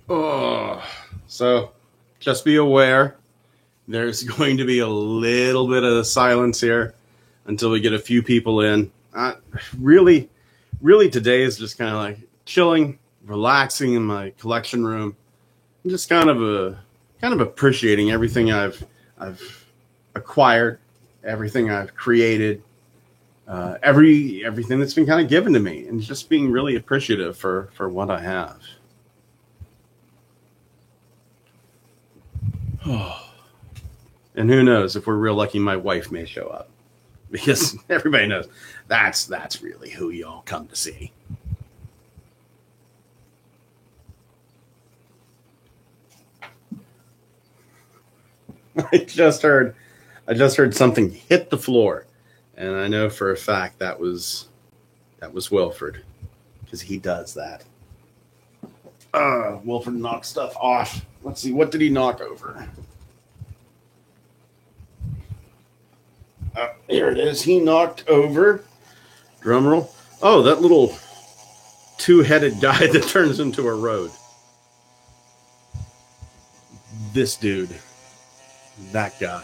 Oh, so just be aware there's going to be a little bit of silence here until we get a few people in. Really, really, today is just kind of like chilling, relaxing in my collection room, and just kind of appreciating everything I've acquired, everything I've created, everything that's been kind of given to me, and just being really appreciative for what I have. And who knows, if we're real lucky, my wife may show up because everybody knows that's really who y'all come to see. I just heard I just heard something hit the floor, and I know for a fact that was Wilford because he does that. Wilford knocked stuff off. Let's see, what did he knock over? Here it is. He knocked over. Drumroll. Oh, that little two-headed guy that turns into a road. This dude, that guy.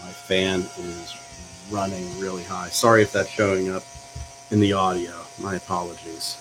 My fan is running really high. Sorry if that's showing up in the audio. My apologies.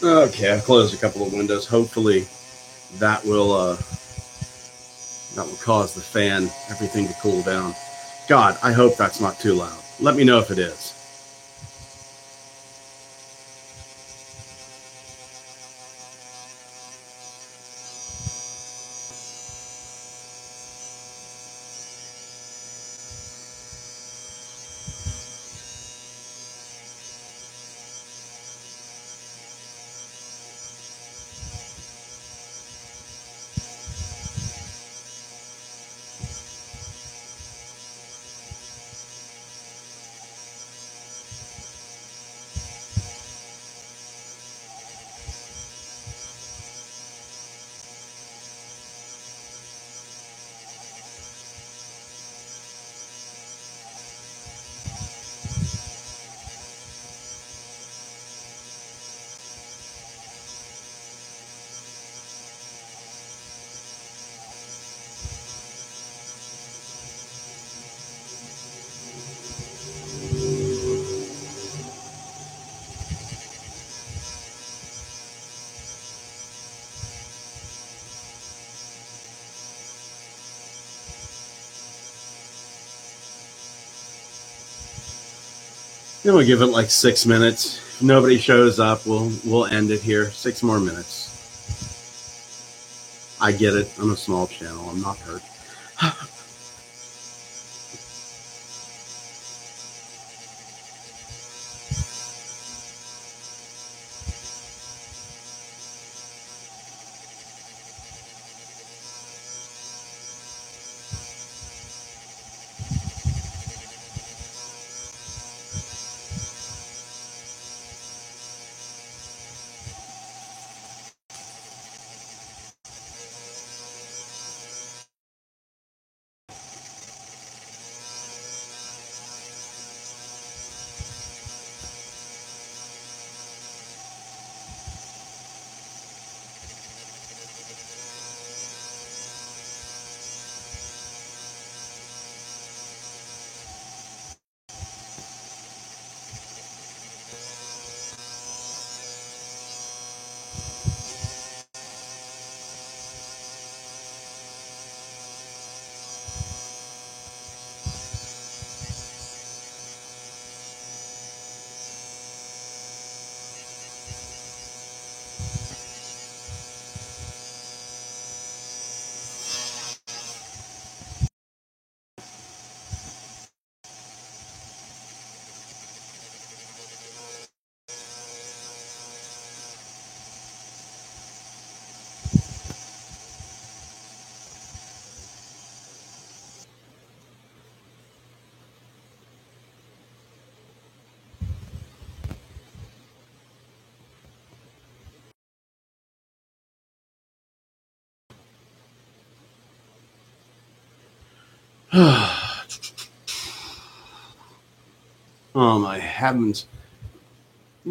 Okay, I've closed a couple of windows. Hopefully, that will uh, that will cause the fan everything to cool down. God, I hope that's not too loud. Let me know if it is. Then we'll give it like 6 minutes. If nobody shows up, we'll end it here. 6 more minutes. I get it. I'm a small channel. I'm not hurt. Oh my heavens!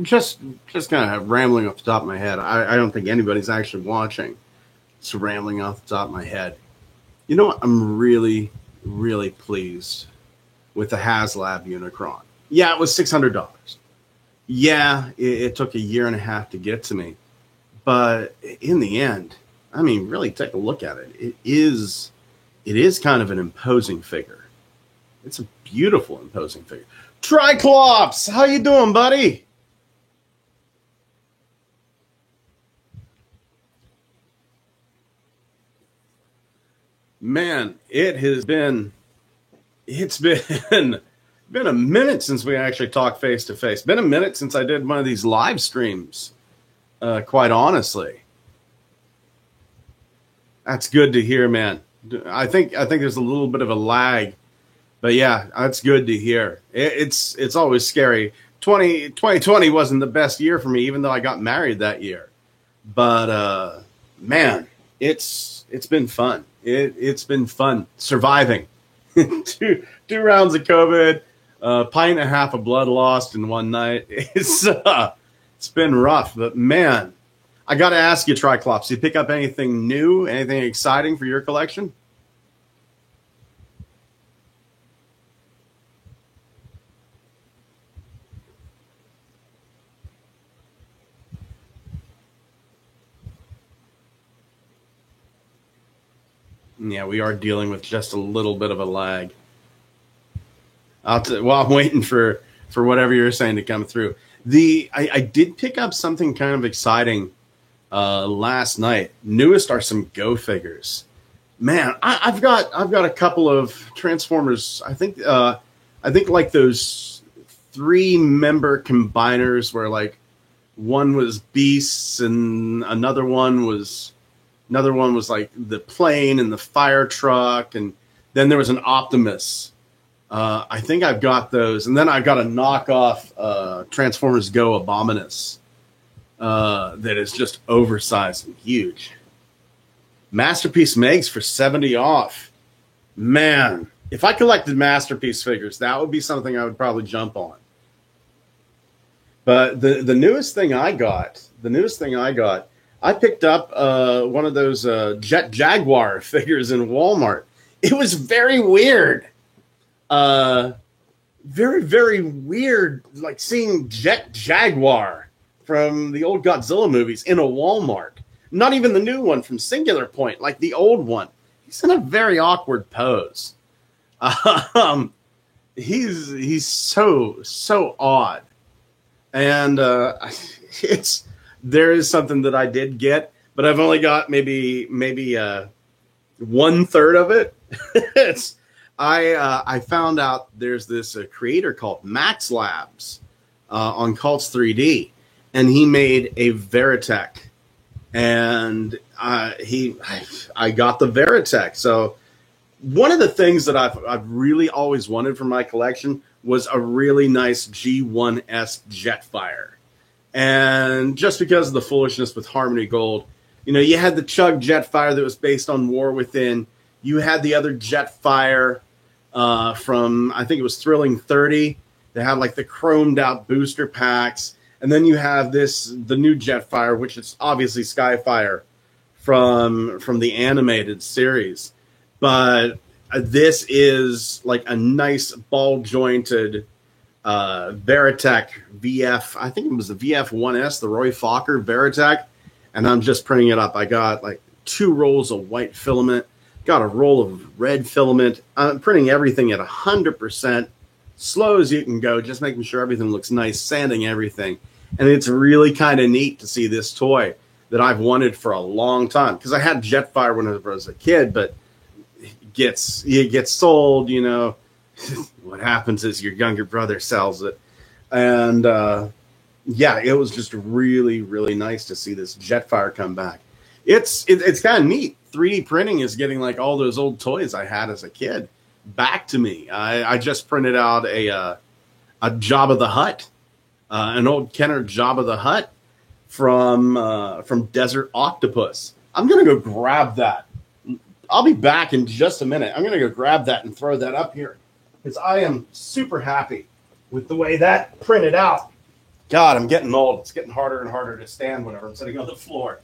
Just just kind of rambling off the top of my head. I don't think anybody's actually watching. Just rambling off the top of my head. You know what? I'm really pleased with the HasLab Unicron. Yeah, it was $600. Yeah, it took a year and a half to get to me, but in the end, I mean, really take a look at it. It is kind of an imposing figure. It's a beautiful, imposing figure. Triclops, how you doing, buddy? Man, it's been been a minute since we actually talked face to face. Been a minute since I did one of these live streams. Quite honestly, that's good to hear, man. I think there's a little bit of a lag, but yeah, that's good to hear. It's always scary. 2020 wasn't the best year for me, even though I got married that year. But man, it's been fun. It's been fun surviving two rounds of COVID, a pint and a half of blood lost in one night. It's been rough, but man, I got to ask you, Triclops, did you pick up anything new, anything exciting for your collection? Yeah, we are dealing with just a little bit of a lag. Well, I'm waiting for whatever you're saying to come through. I did pick up something kind of exciting last night. Newest are some Go figures. Man, I've got a couple of Transformers. I think like those three member combiners where like one was Beasts and another one was like the plane and the fire truck, and then there was an Optimus. I think I've got those, and then I've got a knockoff Transformers Go Abominus that is just oversized and huge. Masterpiece Megs for 70 off. Man, if I collected Masterpiece figures, that would be something I would probably jump on. But the newest thing I got, I picked up one of those Jet Jaguar figures in Walmart. It was very weird. Uh, very weird, like seeing Jet Jaguar from the old Godzilla movies in a Walmart. Not even the new one from Singular Point, like the old one. He's in a very awkward pose. Um, he's so odd, and it's there is something that I did get, but I've only got maybe one third of it. it's I found out there's this creator called Max Labs on Cults 3D, and he made a Veritech, and I got the Veritech. So one of the things that I've really always wanted from my collection was a really nice G1S Jetfire. And just because of the foolishness with Harmony Gold, you had the Chug Jetfire that was based on War Within. You had the other Jetfire from, I think it was Thrilling 30. They had like the chromed out booster packs. And then you have the new Jetfire, which is obviously Skyfire from the animated series. But this is like a nice ball jointed Veritech VF. I think it was the VF1S, the Roy Fokker Veritech. And I'm just printing it up. I got like 2 rolls of white filament, got a roll of red filament. I'm printing everything at 100%, slow as you can go, just making sure everything looks nice, sanding everything. And it's really kind of neat to see this toy that I've wanted for a long time. Because I had Jetfire when I was a kid, but it gets sold, what happens is your younger brother sells it. And yeah, it was just really nice to see this Jetfire come back. It's kind of neat. 3D printing is getting like all those old toys I had as a kid back to me. I just printed out a Jabba the Hutt, an old Kenner Jabba the Hutt from Desert Octopus. I'm gonna go grab that I'll be back in just a minute. I'm going to go grab that and throw that up here because I am super happy with the way that printed out. God, I'm getting old. It's getting harder and harder to stand whenever I'm sitting on the floor.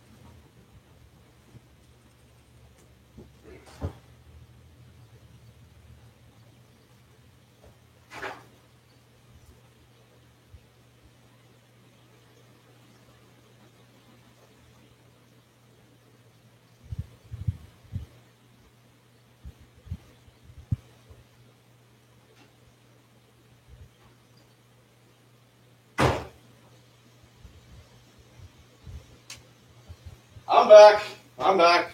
I'm back. I'm back.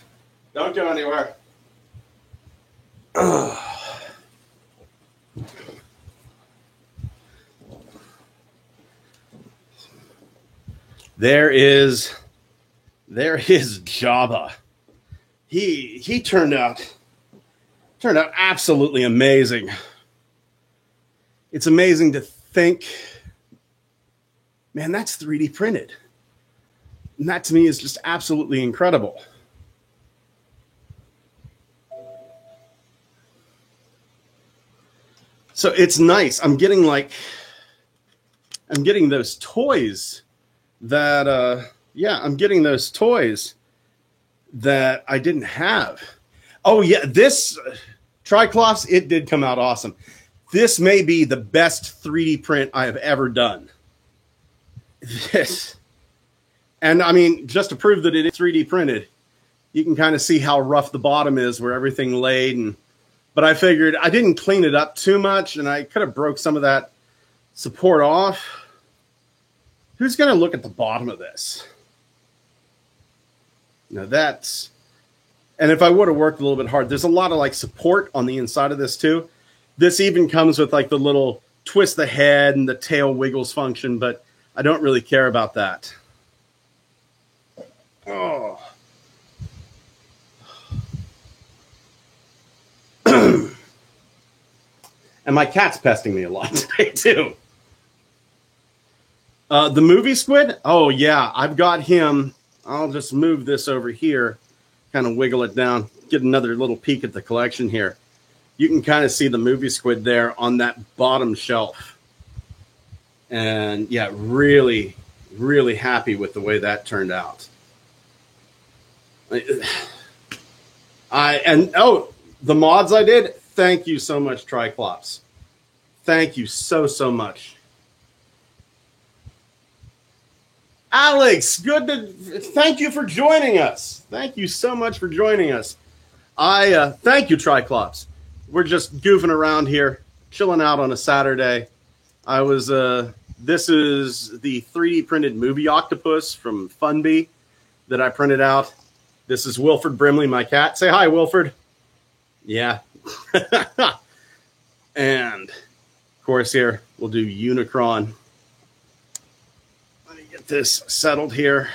Don't go anywhere. There is Jabba. He turned out absolutely amazing. It's amazing to think, man, that's 3D printed. And that to me is just absolutely incredible. So it's nice. I'm getting those toys that I'm getting those toys that I didn't have. Oh yeah, this Triclops, it did come out awesome. This may be the best 3D print I have ever done. This. And I mean, just to prove that it is 3D printed, you can kind of see how rough the bottom is where everything laid. But I figured I didn't clean it up too much, and I could have broke some of that support off. Who's going to look at the bottom of this? Now that's, and if I would have worked a little bit hard, there's a lot of like support on the inside of this too. This even comes with like the little twist the head and the tail wiggles function, but I don't really care about that. Oh. And my cat's pesting me a lot today too. The movie squid? Oh yeah, I've got him. I'll just move this over here, kind of wiggle it down, get another little peek at the collection here. You can kind of see the movie squid there on that bottom shelf. And yeah, really, really happy with the way that turned out. The mods I did, thank you so much, Triclops. Thank you so much. Alex, thank you for joining us. Thank you so much for joining us. Thank you, Triclops. We're just goofing around here, chilling out on a Saturday. This is the 3D printed movie octopus from Funby that I printed out. This is Wilford Brimley, my cat. Say hi, Wilford. Yeah. And, of course, here, we'll do Unicron. Let me get this settled here.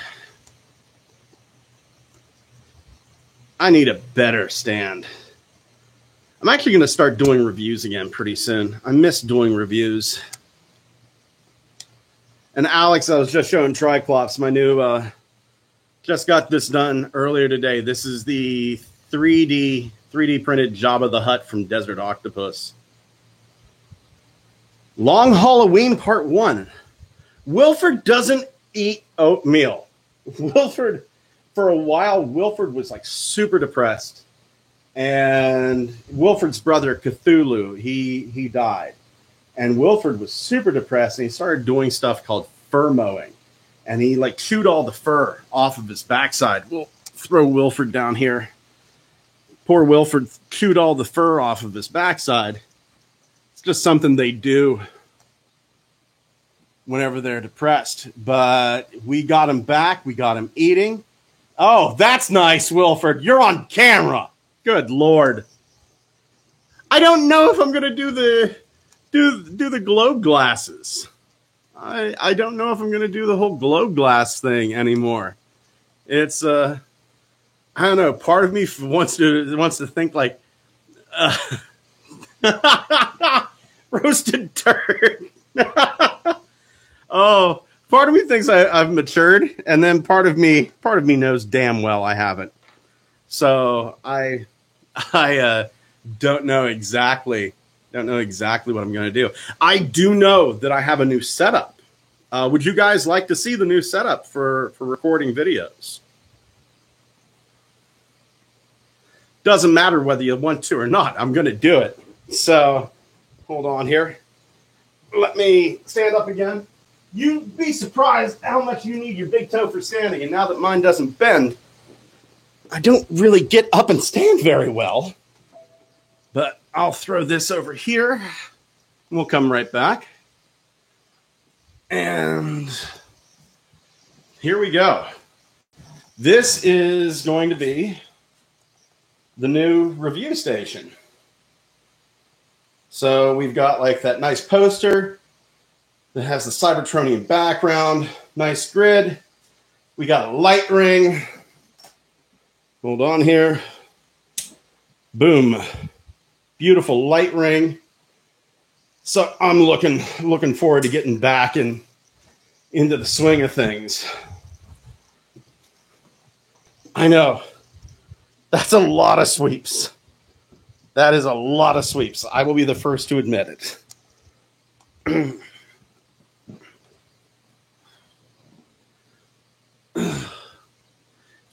I need a better stand. I'm actually going to start doing reviews again pretty soon. I miss doing reviews. And Alex, I was just showing Triclops, my new... just got this done earlier today. This is the 3D printed Jabba the Hutt from Desert Octopus. Long Halloween Part 1. Wilford doesn't eat oatmeal. Wilford, for a while, Wilford was like super depressed. And Wilford's brother, Cthulhu, he died. And Wilford was super depressed, and he started doing stuff called fur mowing. And he like chewed all the fur off of his backside. We'll throw Wilford down here. Poor Wilford chewed all the fur off of his backside. It's just something they do whenever they're depressed. But we got him back. We got him eating. Oh, that's nice, Wilford. You're on camera. Good Lord. I don't know if I'm going to do the globe glasses. I don't know if I'm going to do the whole globe glass thing anymore. It's I don't know. Part of me wants to think like roasted turd. Oh, part of me thinks I've matured, and then part of me knows damn well I haven't. So I I don't know exactly what I'm going to do. I do know that I have a new setup. Would you guys like to see the new setup for recording videos? Doesn't matter whether you want to or not. I'm going to do it. So hold on here. Let me stand up again. You'd be surprised how much you need your big toe for standing. And now that mine doesn't bend, I don't really get up and stand very well. But I'll throw this over here. We'll come right back. And here we go. This is going to be the new review station. So we've got like that nice poster that has the Cybertronian background, nice grid. We got a light ring. Hold on here. Boom. Beautiful light ring. So I'm looking forward to getting back into the swing of things. I know. That's a lot of sweeps. That is a lot of sweeps. I will be the first to admit it.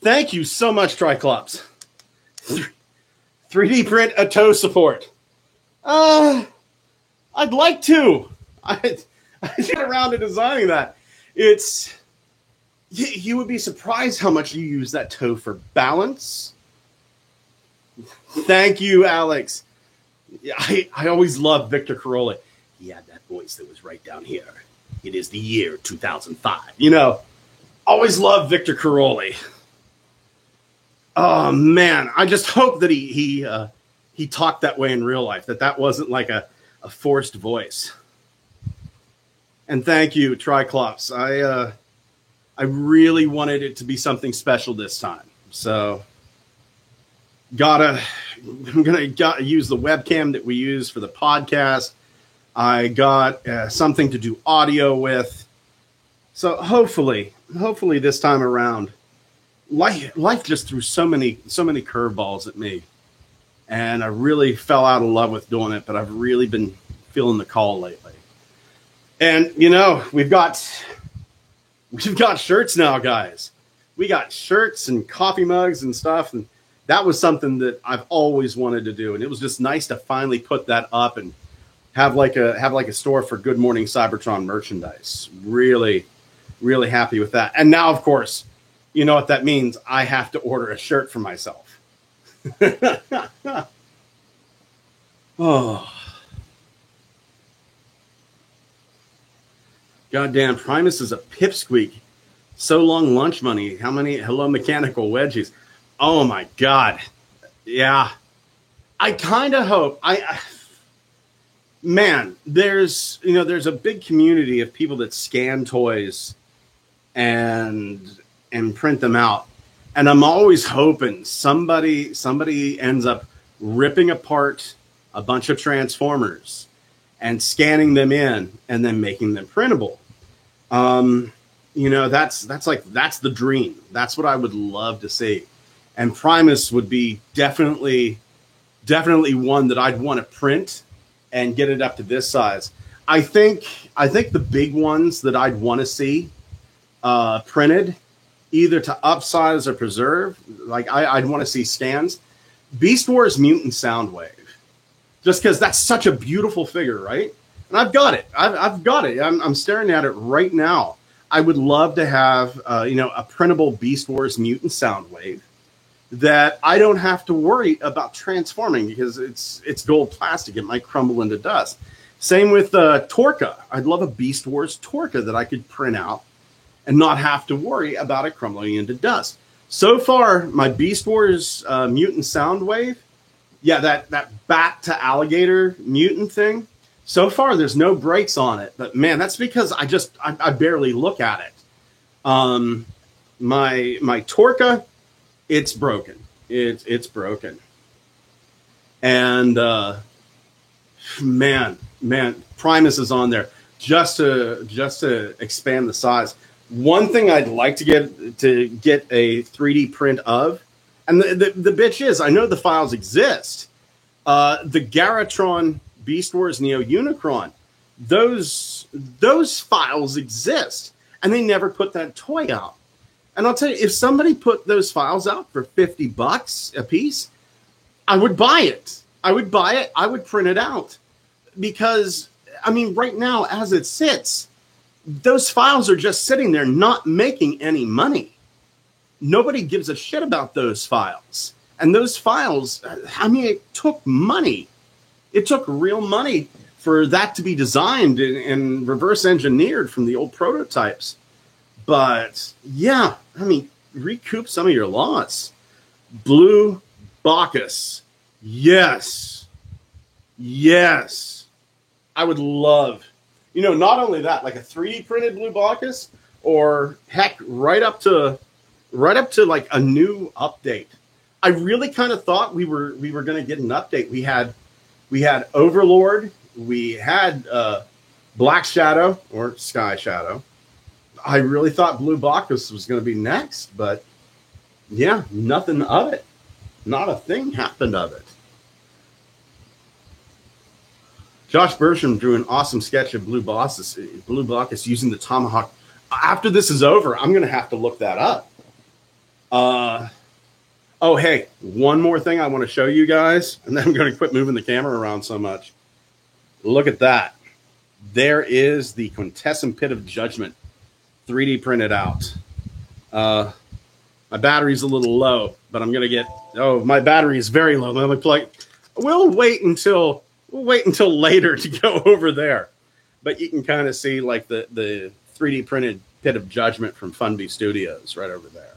Thank you so much, Triclops. 3D print a toe support. I'd like to. I get around to designing that. You would be surprised how much you use that toe for balance. Thank you, Alex. I always loved Victor Caroli. He had that voice that was right down here. It is the year 2005. You know, always loved Victor Caroli. Oh man, I just hope that he talked that way in real life. That wasn't like a forced voice. And thank you, Triclops. I really wanted it to be something special this time. So I'm gonna use the webcam that we use for the podcast. I got something to do audio with. So hopefully this time around, life just threw so many curveballs at me, and I really fell out of love with doing it. But I've really been feeling the call lately. And you know, we've got shirts now, guys. We got shirts and coffee mugs and stuff, and that was something that I've always wanted to do. And it was just nice to finally put that up and have like a store for Good Morning Cybertron merchandise. Really, really happy with that. And now, of course, you know what that means. I have to order a shirt for myself. Oh. Goddamn, Primus is a pipsqueak. So long lunch money. How many hello mechanical wedgies? Oh my God. Yeah. I kind of hope man, there's a big community of people that scan toys and print them out. And I'm always hoping somebody ends up ripping apart a bunch of Transformers and scanning them in and then making them printable. You know, that's the dream. That's what I would love to see. And Primus would be definitely one that I'd want to print and get it up to this size. I think the big ones that I'd want to see printed, either to upsize or preserve, like I'd want to see scans. Beast Wars Mutant Soundwave, just because that's such a beautiful figure, right? And I've got it. I've got it. I'm staring at it right now. I would love to have a printable Beast Wars Mutant Soundwave that I don't have to worry about transforming because it's gold plastic. It might crumble into dust. Same with Torka. I'd love a Beast Wars Torka that I could print out and not have to worry about it crumbling into dust. So far, my Beast Wars Mutant Soundwave, yeah, that bat to alligator mutant thing, so far there's no brakes on it. But man, that's because I barely look at it. My Torka, it's broken. It's broken. And man, Primus is on there just to expand the size. One thing I'd like to get a 3D print of And the bitch is, I know the files exist. The Garatron Beast Wars Neo Unicron, those files exist, and they never put that toy out. And I'll tell you, if somebody put those files out for $50 a piece, I would buy it. I would buy it. I would print it out. Because, I mean, right now, as it sits, those files are just sitting there not making any money. Nobody gives a shit about those files. And those files, I mean, it took money. It took real money for that to be designed and reverse engineered from the old prototypes. But, yeah, I mean, recoup some of your loss. Blue Bacchus. Yes. Yes. I would love, not only that, like a 3D printed Blue Bacchus, or heck, right up to like a new update. I really kind of thought we were going to get an update. We had Overlord, we had Black Shadow or Sky Shadow. I really thought Blue Bacchus was going to be next, but yeah, nothing of it. Not a thing happened of it. Josh Bertram drew an awesome sketch of Blue Bacchus using the tomahawk. After this is over, I'm going to have to look that up. Oh, hey, one more thing I want to show you guys, and then I'm going to quit moving the camera around so much. Look at that. There is the Quintessent Pit of Judgment 3D printed out. My battery's a little low, but I'm going to get... Oh, my battery is very low. Let me play. We'll wait until later to go over there. But you can kind of see like the 3D printed Pit of Judgment from Funby Studios right over there.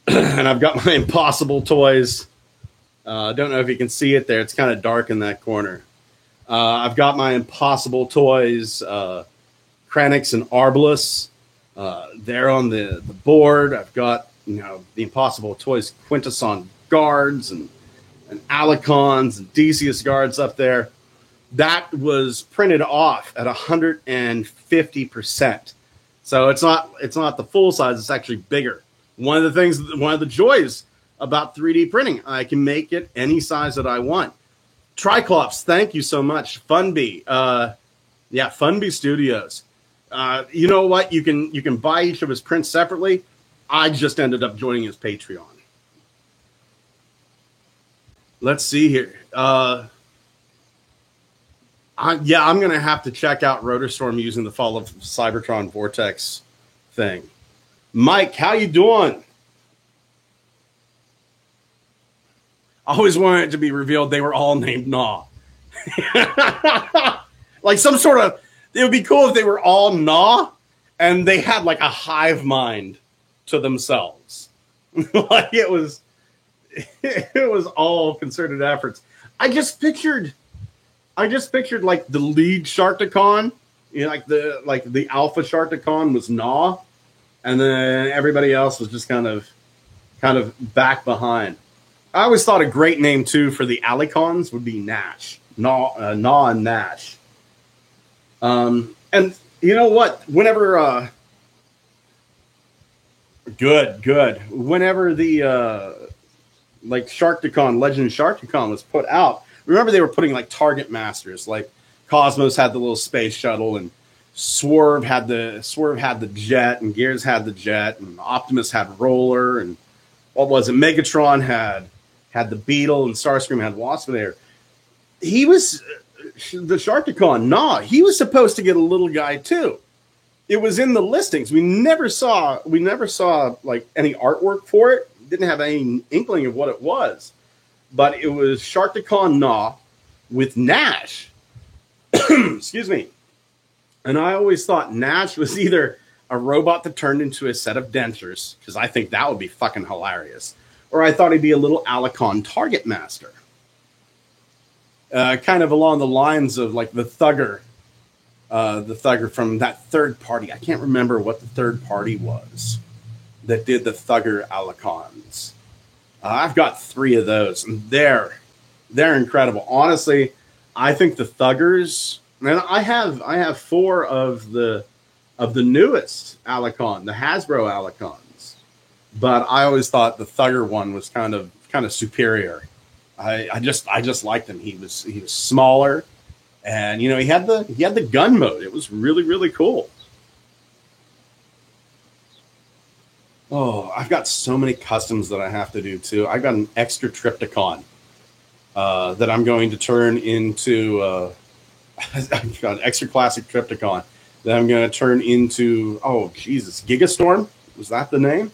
And I've got my Impossible toys. Don't know if you can see it there. It's kind of dark in that corner. I've got my Impossible toys, Kranix and Arbalest. There on the board. I've got the Impossible toys Quintesson guards and Alicons and Decius guards up there. That was printed off at 150%. So it's not the full size. It's actually bigger. One of the joys about 3D printing, I can make it any size that I want. Triclops, thank you so much. Funby, Funby Studios. You know what? You can buy each of his prints separately. I just ended up joining his Patreon. Let's see here. I'm going to have to check out Rotorstorm using the Fall of Cybertron Vortex thing. Mike, how you doing? I always wanted it to be revealed they were all named Gnaw. Like some sort of... It would be cool if they were all Gnaw and they had like a hive mind to themselves. Like it was all concerted efforts. I just pictured like the lead Sharkticon, like the alpha Sharkticon was Gnaw, and then everybody else was just kind of back behind. I always thought a great name too for the Alicons would be Nash, Gnaw and Nash. And you know what? Whenever whenever the like Sharkticon, Legend of Sharkticon was put out, remember they were putting like target masters, like Cosmos had the little space shuttle, and Swerve had the jet, and Gears had the jet, and Optimus had Roller, and what was it? Megatron had the Beetle, and Starscream had Waspinator. He was the Sharkticon. Nah, he was supposed to get a little guy too. It was in the listings. We never saw like any artwork for it. Didn't have any inkling of what it was. But it was Sharkticon Gnaw with Nash. Excuse me. And I always thought Nash was either a robot that turned into a set of dentures, because I think that would be fucking hilarious, or I thought he'd be a little Alicon target master. Kind of along the lines of like the Thugger from that third party. I can't remember what the third party was that did the Thugger Alicons. I've got 3 of those, and they're incredible. Honestly, I think the Thuggers, and I have 4 of the newest Alicon, the Hasbro Alicons. but I always thought the Thugger one was kind of superior. I just liked him. He was smaller, and you know he had the gun mode. It was really cool. Oh, I've got so many customs that I have to do too. I've got an extra Trypticon that I'm going to turn into. I've got an extra classic Trypticon that I'm going to turn into. Oh Jesus, Gigastorm, was that the name?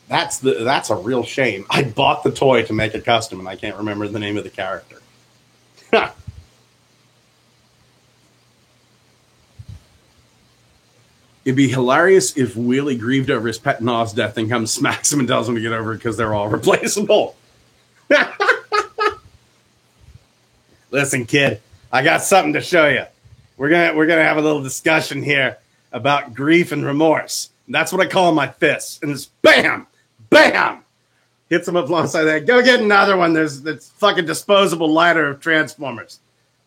That's a real shame. I bought the toy to make a custom, and I can't remember the name of the character. It'd be hilarious if Wheelie grieved over his pet Nas death and comes smacks him and tells him to get over it because they're all replaceable. Listen, kid, I got something to show you. We're gonna have a little discussion here about grief and remorse. And that's what I call my fists. And it's bam, bam, hits him up alongside that. Go get another one. There's this fucking disposable lighter of Transformers.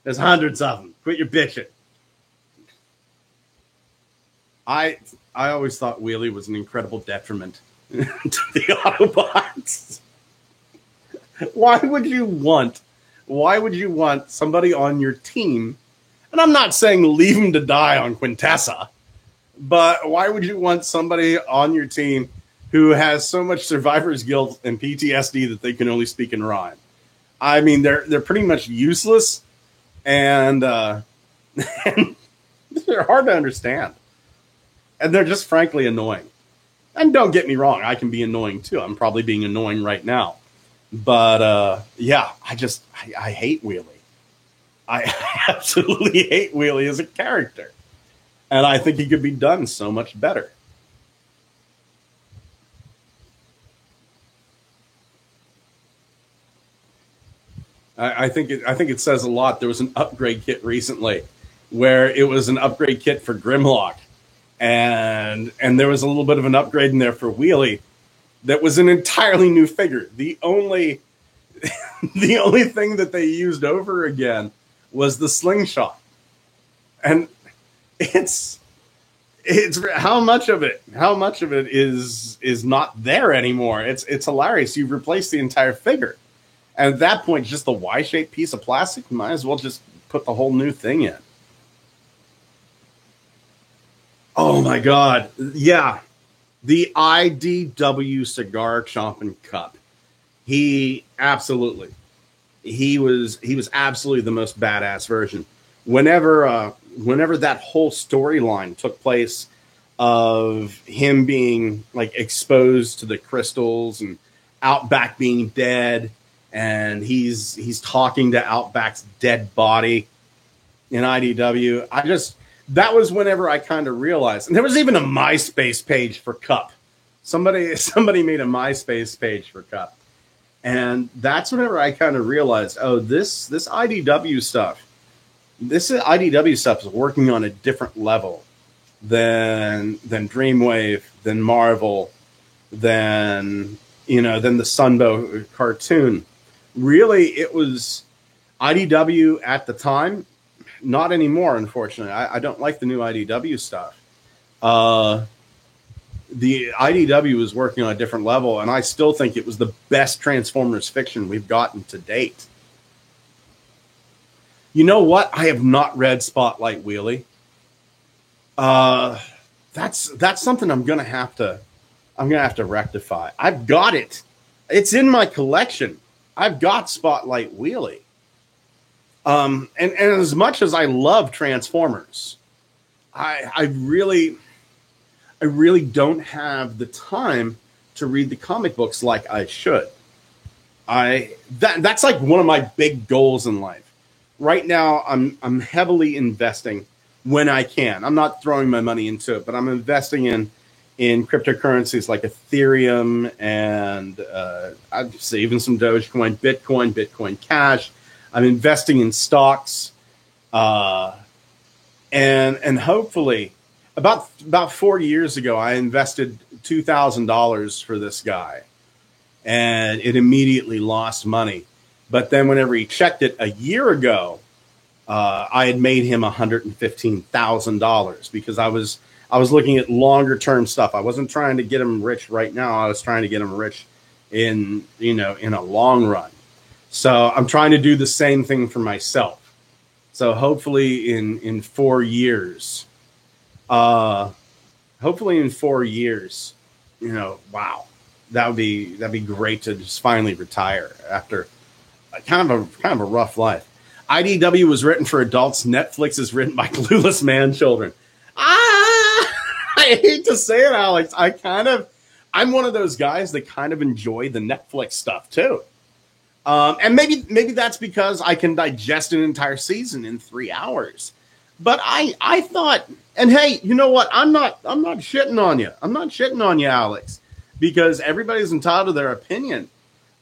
There's hundreds of them. Quit your bitching. I always thought Wheelie was an incredible detriment to the Autobots. Why would you want somebody on your team? And I'm not saying leave him to die on Quintessa, but why would you want somebody on your team who has so much survivor's guilt and PTSD that they can only speak in rhyme? I mean, they're pretty much useless, and, and they're hard to understand. And they're just frankly annoying. And don't get me wrong, I can be annoying too. I'm probably being annoying right now. But yeah, I hate Wheelie. I absolutely hate Wheelie as a character. And I think he could be done so much better. I think it says a lot. There was an upgrade kit recently where it was an upgrade kit for Grimlock. And there was a little bit of an upgrade in there for Wheelie that was an entirely new figure. The only thing that they used over again was the slingshot. And it's how much of it is not there anymore. It's hilarious. You've replaced the entire figure. And at that point, just the Y-shaped piece of plastic, you might as well just put the whole new thing in. Oh my God. Yeah. The IDW Cigar Chomping Cup. He was absolutely the most badass version. Whenever that whole storyline took place of him being like exposed to the crystals and Outback being dead, and he's talking to Outback's dead body in IDW. That was whenever I kind of realized, and there was even a MySpace page for Cup. Somebody made a MySpace page for Cup, and that's whenever I kind of realized, oh, this IDW stuff is working on a different level than Dreamwave, than Marvel, than the Sunbow cartoon. Really, it was IDW at the time. Not anymore, unfortunately. I don't like the new IDW stuff. The IDW was working on a different level, and I still think it was the best Transformers fiction we've gotten to date. You know what? I have not read Spotlight Wheelie. That's something I'm gonna have to rectify. I've got it. It's in my collection. I've got Spotlight Wheelie. And as much as I love Transformers, I really don't have the time to read the comic books like I should. That's like one of my big goals in life. Right now, I'm heavily investing when I can. I'm not throwing my money into it, but I'm investing in cryptocurrencies like Ethereum and I'd say even some Dogecoin, Bitcoin Cash. I'm investing in stocks, and hopefully, about 4 years ago, I invested $2,000 for this guy, and it immediately lost money. But then, whenever he checked it a year ago, I had made him $115,000 because I was I was looking at longer term stuff. I wasn't trying to get him rich right now. I was trying to get him rich in, in a long run. So I'm trying to do the same thing for myself. So hopefully in 4 years, wow, that'd be great to just finally retire after kind of a rough life. IDW was written for adults. Netflix is written by clueless man children. I hate to say it, Alex. I'm one of those guys that kind of enjoy the Netflix stuff too. And maybe that's because I can digest an entire season in 3 hours. But I thought, and hey, you know what? I'm not shitting on you. I'm not shitting on you, Alex, because everybody's entitled to their opinion.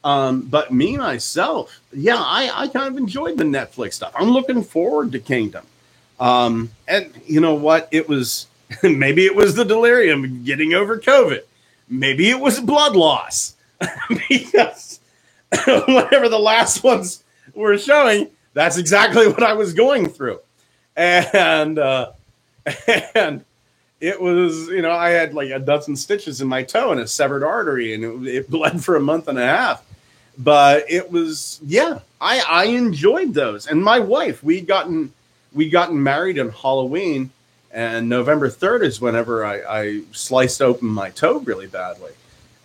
But me myself, yeah, I kind of enjoyed the Netflix stuff. I'm looking forward to Kingdom. And you know what? It was maybe it was the delirium getting over COVID. Maybe it was blood loss because whatever the last ones were showing, that's exactly what I was going through. And it was, I had like a dozen stitches in my toe and a severed artery, and it bled for a month and a half. But it was, yeah, I enjoyed those. And my wife, we gotten married on Halloween, and November 3rd is whenever I sliced open my toe really badly.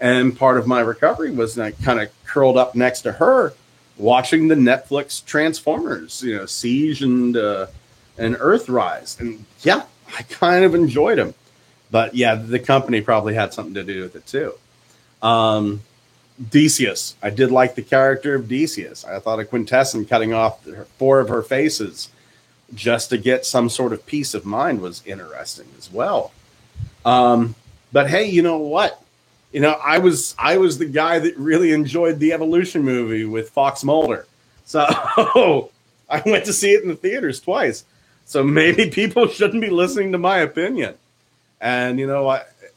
And part of my recovery was I kind of curled up next to her watching the Netflix Transformers, Siege and Earthrise. And yeah, I kind of enjoyed them. But yeah, the company probably had something to do with it too. Decius. I did like the character of Decius. I thought a Quintessence cutting off 4 of her faces just to get some sort of peace of mind was interesting as well. But hey, you know what? I was the guy that really enjoyed the Evolution movie with Fox Mulder. So I went to see it in the theaters twice. So maybe people shouldn't be listening to my opinion. And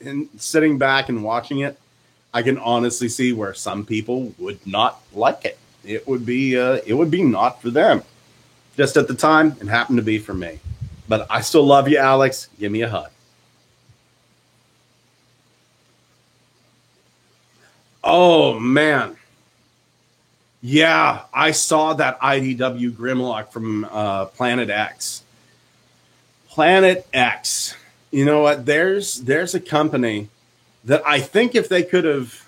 in sitting back and watching it, I can honestly see where some people would not like it. It would be not for them. Just at the time, it happened to be for me. But I still love you, Alex. Give me a hug. Oh, man. Yeah, I saw that IDW Grimlock from Planet X. Planet X. You know what? There's a company that I think if they could have...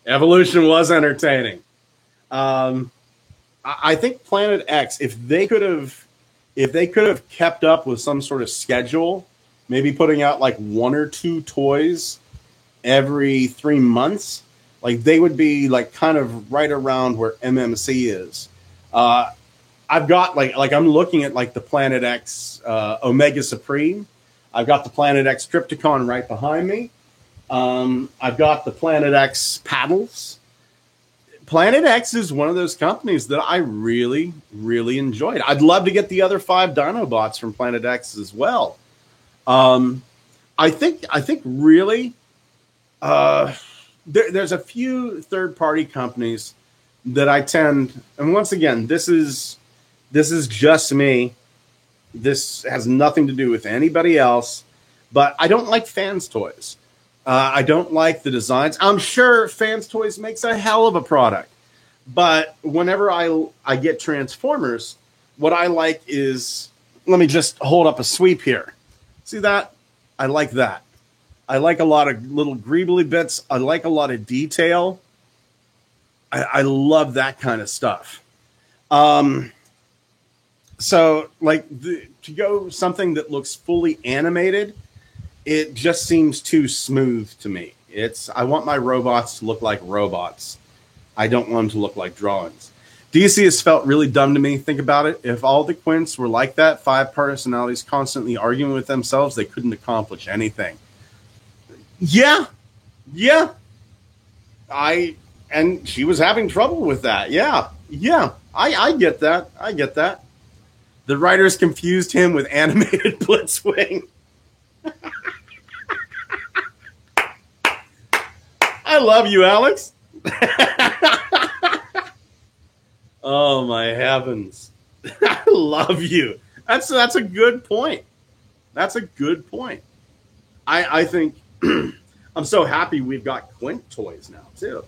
Evolution was entertaining. I think Planet X, if they could have kept up with some sort of schedule, maybe putting out like 1 or 2 toys every 3 months, like they would be like kind of right around where MMC is. I've got like I'm looking at like the Planet X Omega Supreme. I've got the Planet X Trypticon right behind me. I've got the Planet X paddles. Planet X is one of those companies that I really, really enjoyed. I'd love to get the other 5 Dinobots from Planet X as well. I think really there's a few third-party companies that I tend, and once again, this is just me. This has nothing to do with anybody else, but I don't like Fans Toys. I don't like the designs. I'm sure Fans Toys makes a hell of a product, but whenever I get Transformers, what I like is, let me just hold up a sweep here. See that? I like that. I like a lot of little greebly bits. I like a lot of detail. I love that kind of stuff. So like to go something that looks fully animated, it just seems too smooth to me. I want my robots to look like robots. I don't want them to look like drawings. DC has felt really dumb to me. Think about it. If all the Quints were like that, 5 personalities constantly arguing with themselves, they couldn't accomplish anything. Yeah. And she was having trouble with that. Yeah. I get that. The writers confused him with animated Blitzwing. I love you, Alex. Oh my heavens. I love you. That's a good point. That's a good point. I think I'm so happy we've got Quint toys now too.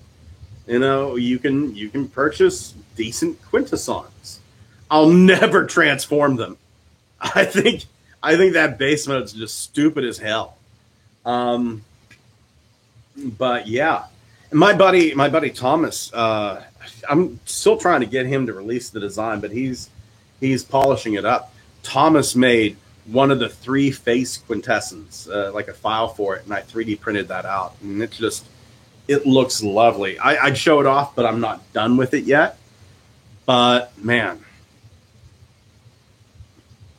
You know, you can purchase decent Quintessons. I'll never transform them. I think I think that base mode's just stupid as hell. Um, but yeah, my buddy Thomas. I'm still trying to get him to release the design, but he's polishing it up. Thomas made one of the three face quintessence, like a file for it, and I 3D printed that out, and it looks lovely. I'd show it off, but I'm not done with it yet. But man,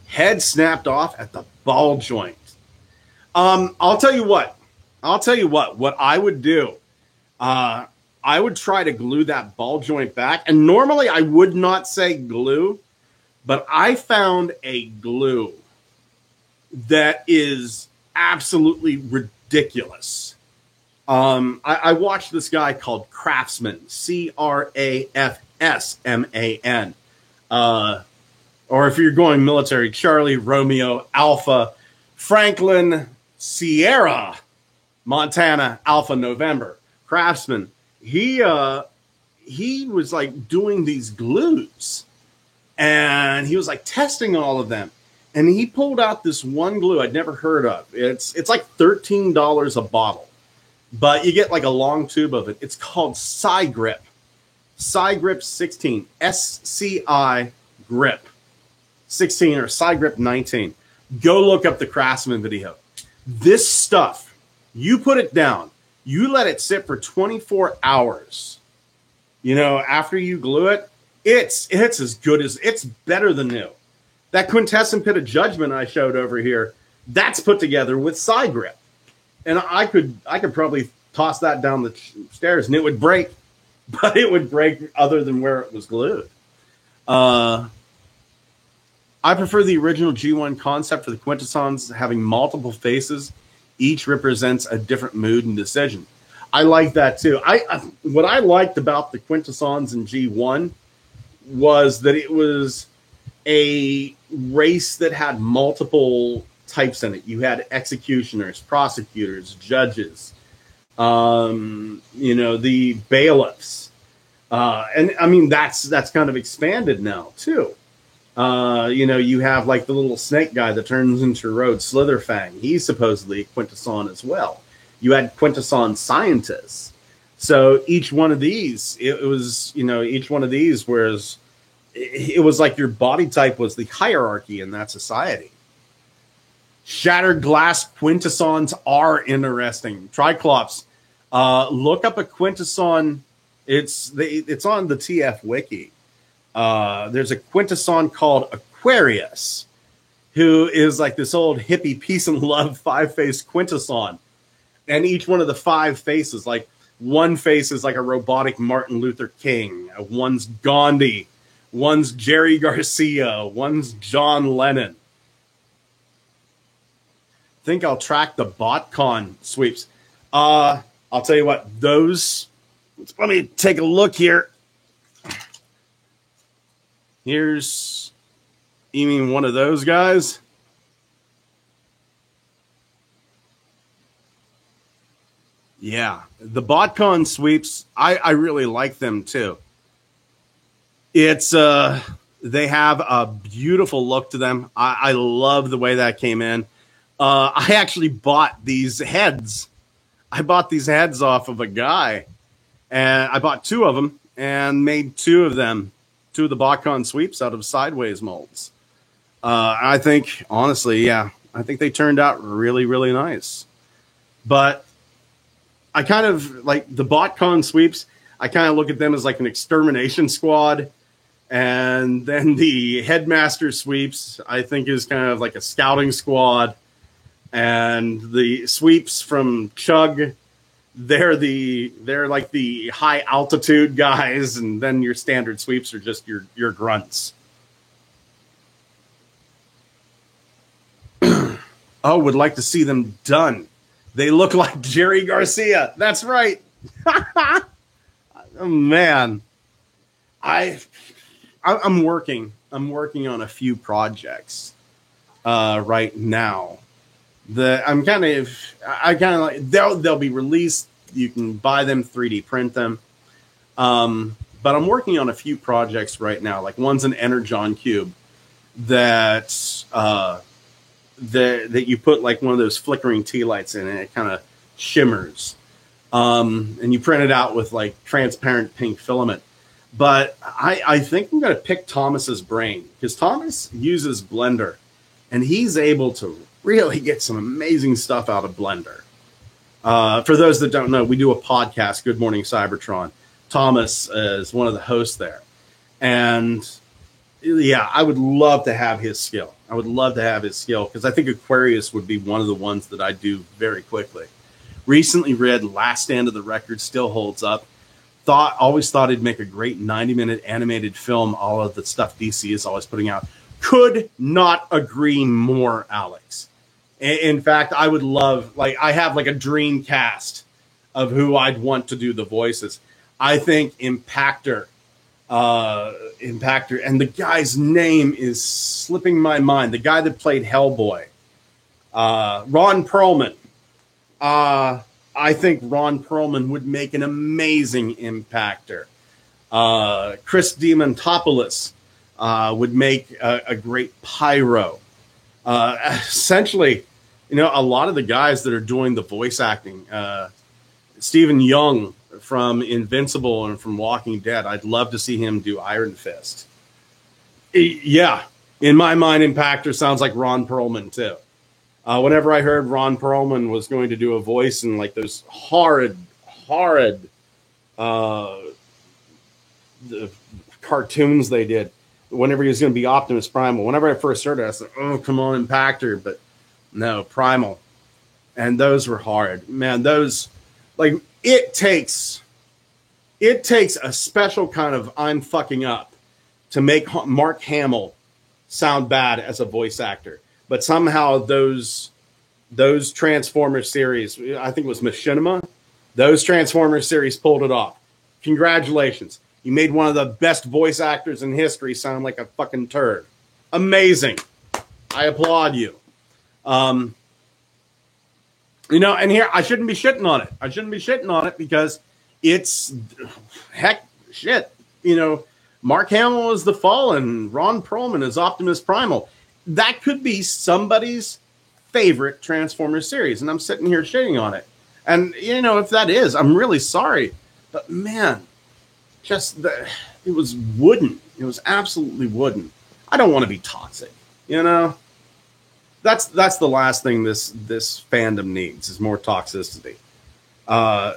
head snapped off at the ball joint. I'll tell you what. I'll tell you what. What I would do, uh, I would try to glue that ball joint back. And normally I would not say glue, but I found a glue that is absolutely ridiculous. I watched this guy called Craftsman, Crafsman. Uh, or if you're going military, Charlie, Romeo, Alpha, Franklin, Sierra, Montana, Alpha, November. Craftsman. He was like doing these glues, and he was like testing all of them. And he pulled out this one glue I'd never heard of. It's like $13 a bottle, but you get like a long tube of it. It's called SciGrip. SciGrip 16. SCI Grip 16 or SciGrip 19. Go look up the Craftsman video. This stuff, you put it down, you let it sit for 24 hours. You know, after you glue it, it's as good as it's better than new. That quintessent pit of judgment I showed over here, that's put together with SciGrip. And I could probably toss that down the stairs and it would break, but it would break other than where it was glued. Uh, I prefer the original G1 concept for the Quintessons having multiple faces. Each represents a different mood and decision. I like that too. What I liked about the Quintessons in G1 was that it was a race that had multiple types in it. You had executioners, prosecutors, judges, the bailiffs. And I mean, that's kind of expanded now too. You have like the little snake guy that turns into Rhodes Slitherfang. He's supposedly a Quintesson as well. You had Quintesson scientists. So each one of these, each one of these was, it was like your body type was the hierarchy in that society. Shattered glass Quintessons are interesting. Triclops, look up a Quintesson. It's on the TF wiki. There's a Quintesson called Aquarius, who is like this old hippie peace and love five-faced Quintesson. And each one of the five faces, like one face is like a robotic Martin Luther King, one's Gandhi, one's Jerry Garcia, one's John Lennon. Think I'll track the BotCon sweeps. I'll tell you what, let me take a look here. You mean one of those guys? Yeah, the BotCon sweeps, I really like them too. It's they have a beautiful look to them. I love the way that came in. I actually bought these heads. I bought these heads off of a guy, and I bought two of them and made two of the BotCon sweeps out of sideways molds. I think, honestly, yeah, I think they turned out really, really nice. But I kind of like the BotCon sweeps. I kind of look at them as like an extermination squad. And then the headmaster sweeps, I think, is kind of like a scouting squad. And the sweeps from Chug, they're like the high altitude guys, and then your standard sweeps are just your grunts. Oh, would like to see them done. They look like Jerry Garcia. That's right. Oh, man, I'm working on a few projects. right now. I kind of like they'll be released. You can buy them, 3D print them. But I'm working on a few projects right now. Like one's an Energon cube that you put like one of those flickering tea lights in, and it kind of shimmers. And you print it out with like transparent pink filament. But I think I'm going to pick Thomas's brain, because Thomas uses Blender, and he's able to really get some amazing stuff out of Blender. For those that don't know, we do a podcast, Good Morning Cybertron. Thomas is one of the hosts there. And yeah, I would love to have his skill. I would love to have his skill, because I think Aquarius would be one of the ones that I do very quickly. Recently read Last Stand of the Record, still holds up. Always thought it'd make a great 90-minute animated film, all of the stuff DC is always putting out. Could not agree more, Alex. In fact, I would love, like, I have like a dream cast of who I'd want to do the voices. I think Impactor, and the guy's name is slipping my mind. The guy that played Hellboy, Ron Perlman. I think Ron Perlman would make an amazing Impactor. Chris Diamantopoulos would make a great Pyro. Essentially, a lot of the guys that are doing the voice acting, Stephen Young from Invincible and from Walking Dead, I'd love to see him do Iron Fist. Yeah, in my mind, Impactor sounds like Ron Perlman too. Whenever I heard Ron Perlman was going to do a voice in like those horrid the cartoons they did, whenever he was going to be Optimus Primal, whenever I first heard it, I said, oh, come on, Impactor. But no, Primal. And those were hard. Man, those, like, it takes a special kind of I'm fucking up to make Mark Hamill sound bad as a voice actor. But somehow those Transformers series, I think it was Machinima, those Transformers series pulled it off. Congratulations. You made one of the best voice actors in history sound like a fucking turd. Amazing. I applaud you. And here, I shouldn't be shitting on it. I shouldn't be shitting on it because it's, heck, shit. Mark Hamill is the Fallen. Ron Perlman is Optimus Primal. That could be somebody's favorite Transformers series, and I'm sitting here shitting on it. And, if that is, I'm really sorry. But, man, it was wooden. It was absolutely wooden. I don't want to be toxic, That's the last thing this fandom needs is more toxicity. I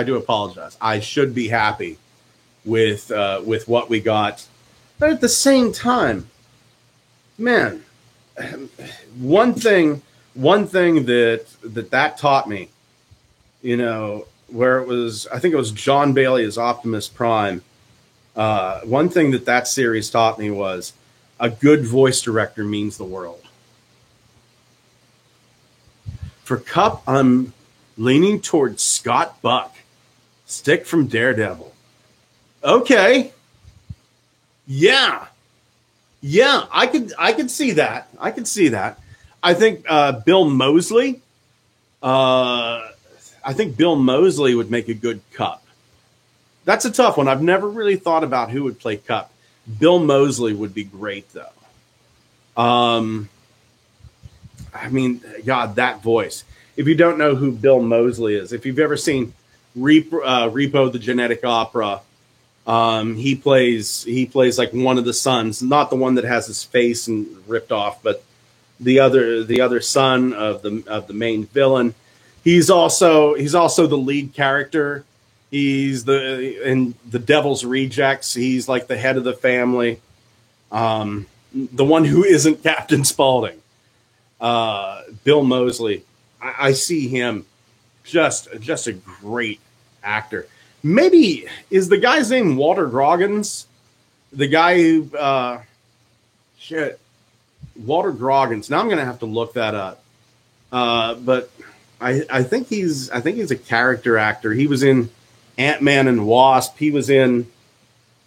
do apologize. I should be happy with what we got. But at the same time, man, one thing that taught me, where it was, I think it was John Bailey as Optimus Prime. One thing that series taught me was a good voice director means the world. For Kup, I'm leaning towards Scott Buck, Stick from Daredevil. Okay. Yeah, I could see that. I could see that. I think Bill Moseley. I think Bill Moseley would make a good Kup. That's a tough one. I've never really thought about who would play Kup. Bill Moseley would be great, though. God, that voice. If you don't know who Bill Moseley is, if you've ever seen Repo the Genetic Opera, he plays like one of the sons, not the one that has his face and ripped off, but the other son of the main villain. He's also the lead character. He's in the Devil's Rejects. He's like the head of the family. The one who isn't Captain Spaulding. Bill Moseley. I see him just a great actor. Maybe is the guy's name Walter Groggins? The guy who Walter Groggins. Now I'm gonna have to look that up. But I think he's a character actor. He was in Ant-Man and Wasp. He was in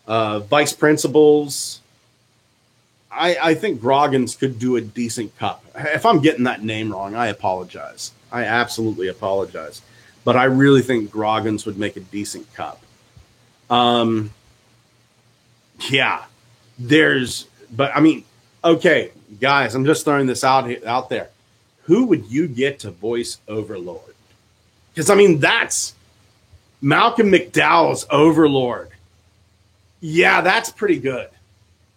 Vice Principals. I think Groggins could do a decent cup. If I'm getting that name wrong, I apologize. I absolutely apologize. But I really think Groggins would make a decent cup. Yeah, but I mean, okay, guys, I'm just throwing this out there. Who would you get to voice Overlord? Because I mean, that's Malcolm McDowell's Overlord. Yeah, that's pretty good.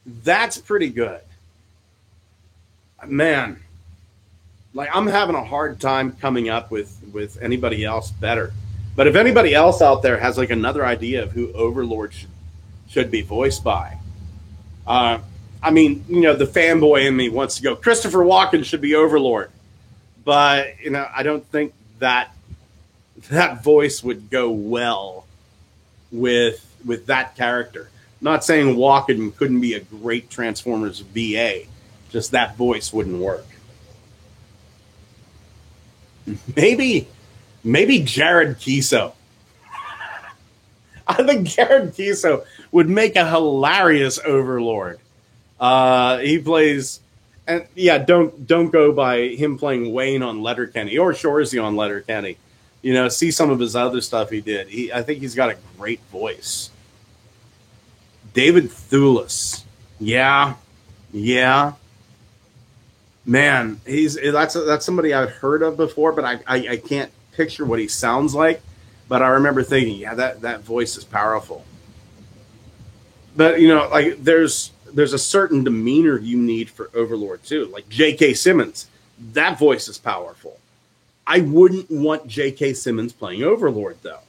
That's pretty good. Man, like I'm having a hard time coming up with anybody else better. But if anybody else out there has like another idea of who Overlord should be voiced by, I mean, you know, the fanboy in me wants to go, Christopher Walken should be Overlord. But, you know, I don't think that voice would go well with that character. Not saying Walken couldn't be a great Transformers VA, just that voice wouldn't work. Maybe Jared Keeso. I think Jared Keeso would make a hilarious Overlord. He plays, and yeah, don't go by him playing Wayne on Letterkenny or Shorzy on Letterkenny. You know, see some of his other stuff he did. I think he's got a great voice. David Thewlis. Yeah. Man, that's somebody I've heard of before, but I can't picture what he sounds like. But I remember thinking, yeah, that voice is powerful. But you know, like there's a certain demeanor you need for Overlord too. Like J.K. Simmons, that voice is powerful. I wouldn't want J.K. Simmons playing Overlord though.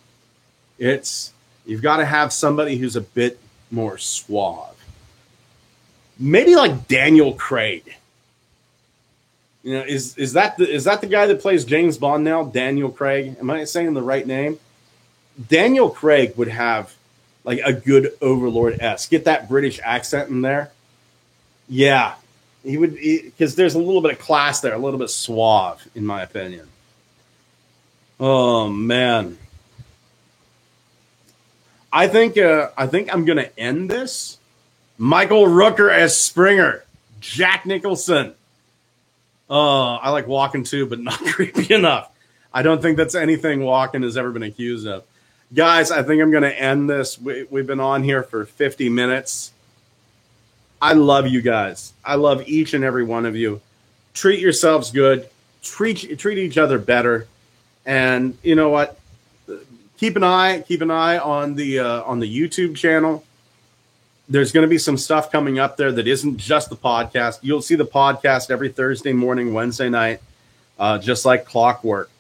You've got to have somebody who's a bit more suave. Maybe like Daniel Craig. You know, is that the guy that plays James Bond now? Daniel Craig. Am I saying the right name? Daniel Craig would have like a good Overlord-esque. Get that British accent in there. Yeah, he would, because there's a little bit of class there, a little bit suave, in my opinion. Oh man, I think I'm gonna end this. Michael Rooker as Springer, Jack Nicholson. I like Walken too, but not creepy enough. I don't think that's anything Walken has ever been accused of. Guys, I think I'm going to end this. We've been on here for 50 minutes. I love you guys. I love each and every one of you. Treat yourselves good. Treat each other better. And you know what? Keep an eye on the YouTube channel. There's going to be some stuff coming up there that isn't just the podcast. You'll see the podcast every Thursday morning, Wednesday night, just like clockwork.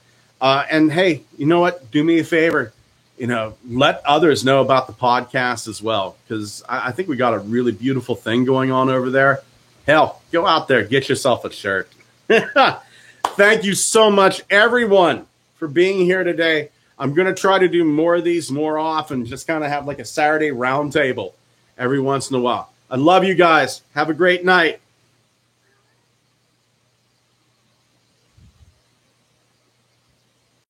And hey, you know what? Do me a favor. You know, let others know about the podcast as well, because I think we got a really beautiful thing going on over there. Hell, go out there, get yourself a shirt. Thank you so much, everyone, for being here today. I'm going to try to do more of these more often, just kind of have like a Saturday roundtable every once in a while. I love you guys. Have a great night.